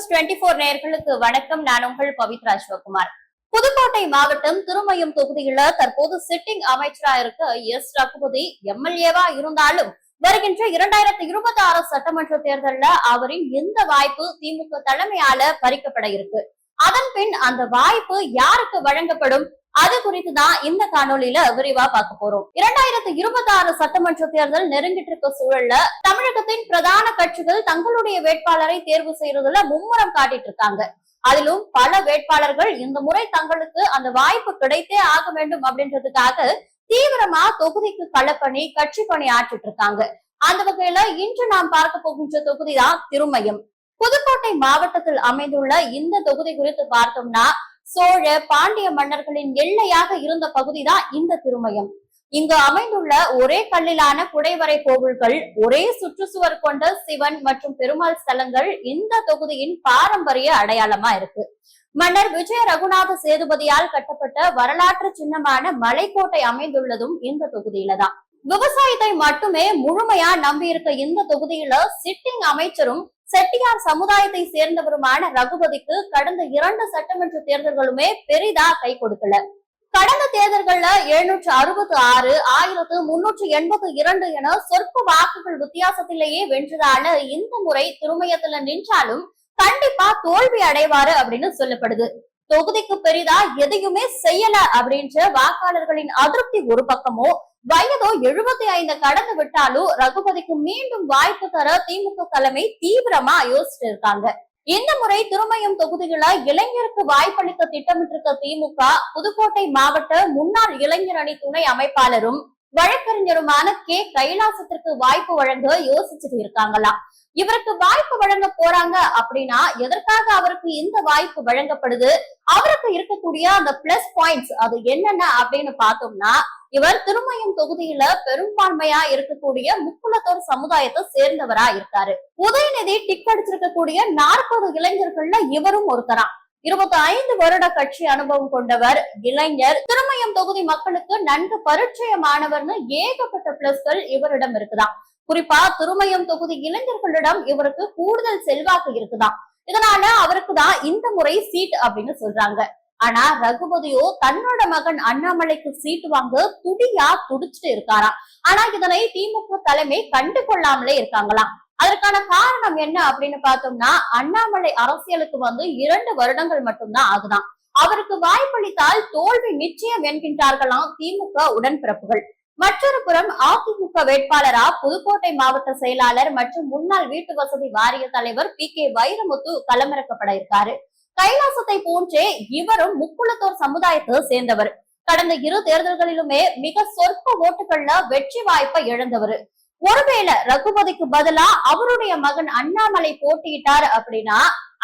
News 24 நேயர்களுக்கு வணக்கம். நான் உங்கள் பவித்ரா சிவகுமார். புதுக்கோட்டை மாவட்டம் திருமயம் தொகுதியில தற்போது சிட்டிங் அமைச்சரா இருக்க எஸ் ரகுபதி எம்எல்ஏவா இருந்தாலும் வருகின்ற 2026 சட்டமன்ற தேர்தலில் அவரின் எந்த வாய்ப்பு திமுக தலைமையால பறிக்கப்பட இருக்கு. அதன் பின் அந்த வாய்ப்பு யாருக்கு வழங்கப்படும், அது குறித்துதான் இந்த காணொலியில விரிவா பார்க்க போறோம். 2026 சட்டமன்ற தேர்தல் நெருங்கிட்டு இருக்க சூழல்ல தமிழகத்தின் பிரதான கட்சிகள் தங்களுடைய வேட்பாளரை தேர்வு செய்யறதுல மும்முரம் காட்டிட்டு இருக்காங்க. அதிலும் பல வேட்பாளர்கள் இந்த முறை தங்களுக்கு அந்த வாய்ப்பு கிடைத்தே ஆக வேண்டும் அப்படின்றதுக்காக தீவிரமா தொகுதிக்கு களப்பணி கட்சி பணி ஆற்றிட்டு இருக்காங்க. அந்த வகையில இன்று நாம் பார்க்க போகின்ற தொகுதி தான் திருமயம். புதுக்கோட்டை மாவட்டத்தில் அமைந்துள்ள இந்த தொகுதி குறித்து பார்த்தோம்னா சோழ பாண்டிய மன்னர்களின் எல்லையாக இருந்த பகுதிதான் இந்த திருமயம். இங்கு அமைந்துள்ள ஒரே கல்லிலான குடைவரை கோவில்கள், ஒரே சுற்றுச்சுவர் கொண்ட சிவன் மற்றும் பெருமாள் ஸ்தலங்கள் இந்த தொகுதியின் பாரம்பரிய அடையாளமா இருக்கு. மன்னர் விஜய ரகுநாத சேதுபதியால் கட்டப்பட்ட வரலாற்று சின்னமான மலைக்கோட்டை அமைந்துள்ளதும் இந்த தொகுதியில தான். விவசாயத்தை மட்டுமே முழுமையா நம்பி இருக்க இந்த தொகுதியில சிட்டிங் அமைச்சரும் செட்டியார் சமுதாயத்தை சேர்ந்தவருமான ரகுபதிக்கு கடந்த 2 சட்டமன்ற தேர்தல்களுமே பெரிதா கை கொடுக்கல. கடந்த தேர்தல்கள்ல 766, 1382 என சொற்ப வாக்குகள் வித்தியாசத்திலேயே வென்றதால இந்த முறை திருமயத்துல நின்றாலும் கண்டிப்பா தோல்வி அடைவாரு அப்படின்னு சொல்லப்படுது. தொகுதிக்கு பெரிதா எதையுமே செய்யல அப்படின்ற வாக்காளர்களின் அதிருப்தி ஒரு பக்கமோ, வயதோ 75 கடந்து விட்டாலும் ரகுபதிக்கு மீண்டும் வாய்ப்பு தர திமுக தலைமை தீவிரமா யோசிச்சு இருக்காங்க. இந்த முறை திருமயம் தொகுதியில இளைஞருக்கு வாய்ப்பளிக்க திட்டமிட்டிருக்க திமுக புதுக்கோட்டை மாவட்ட முன்னாள் இளைஞர் அணி துணை அமைப்பாளரும் வழக்கறிஞருமான கே கைலாசத்திற்கு வாய்ப்பு வழங்க யோசிச்சுட்டு இருக்காங்களாம். இவருக்கு வாய்ப்பு வழங்க போறாங்க அப்படின்னா எதற்காக அவருக்கு இந்த வாய்ப்பு வழங்கப்படுது, அவருக்கு இருக்கக்கூடிய அந்த பிளஸ் பாயிண்ட்ஸ் அது என்னென்ன அப்படின்னு பார்த்தோம்னா, இவர் திருமயம் தொகுதியில பெரும்பான்மையா இருக்கக்கூடிய முக்குளத்தோர் சமுதாயத்தை சேர்ந்தவரா இருக்காரு. உதயநிதி டிக் அடிச்சிருக்கக்கூடிய 40 இளைஞர்கள்ல இவரும் ஒருத்தரா. 25 வருட கட்சி அனுபவம் கொண்டவர், இளைஞர், திருமயம் தொகுதி மக்களுக்கு நன்கு பரிச்சயமானவர்னு ஏகப்பட்ட பிளஸ்கள் இவரிடம் இருக்குதான். குறிப்பா திருமயம் தொகுதி இளைஞர்களிடம் இவருக்கு கூடுதல் செல்வாக்கு இருக்குதான். இதனால அவருக்கு தான் இந்த முறை சீட் அப்படின்னு சொல்றாங்க. ஆனா ரகுபதியோ தன்னோட மகன் அண்ணாமலைக்கு சீட்டு வாங்க துடியா துடிச்சுட்டு இருக்காராம். ஆனா இதனை திமுக தலைமை கண்டு கொள்ளாமலே இருக்காங்களாம். அதற்கான காரணம் என்ன அப்படின்னு பார்த்தோம்னா, அண்ணாமலை அரசியலுக்கு வந்து 2 வருடங்கள் மட்டும்தான் ஆகுதான். அவருக்கு வாய்ப்பளித்தால் தோல்வி நிச்சயம் என்கின்றார்களாம் திமுக உடன்பிறப்புகள். மற்றொரு புறம் அதிமுக வேட்பாளரா புதுக்கோட்டை மாவட்ட செயலாளர் மற்றும் முன்னாள் வீட்டு வசதி வாரிய தலைவர் பி.கே. வைரமுத்து களமிறக்கப்பட இருக்காரு. கைலாசத்தை போன்றே இவரும் முக்குளத்தோர் சமுதாயத்தை சேர்ந்தவர். கடந்த 2 தேர்தல்களிலுமே மிக சொற்ப ஓட்டுகள்ல வெற்றி வாய்ப்பை இழந்தவர். ஒருவேளை ரகுபதிக்கு பதிலா அவருடைய மகன் அண்ணாமலை போட்டியிட்டார் அப்படின்னா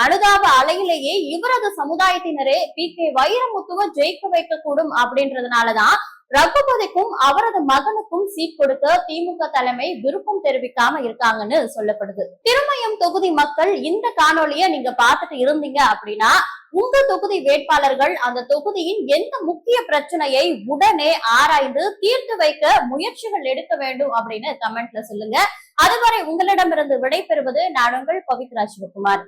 அனுதாப அலையிலேயே இவரது சமுதாயத்தினரே பி.கே. வைரமுத்துவ ஜெயிக்க வைக்க கூடும் அப்படின்றதுனாலதான் ரகுபதிக்கும் அவரது மகனுக்கும் சீட் கொடுக்க திமுக தலைமை விருப்பம் தெரிவிக்காம இருக்காங்கன்னு சொல்லப்படுது. திருமயம் தொகுதி மக்கள் இந்த காணொலியை நீங்க பார்த்துட்டு இருந்தீங்க அப்படின்னா உங்க தொகுதி வேட்பாளர்கள் அந்த தொகுதியின் எந்த முக்கிய பிரச்சனையை உடனே ஆராய்ந்து தீர்த்து வைக்க முயற்சிகள் எடுக்க வேண்டும் அப்படின்னு கமெண்ட்ல சொல்லுங்க. அதுவரை உங்களிடமிருந்து விடை பெறுவது நான் உங்கள் பவித்ரா சிவகுமார்.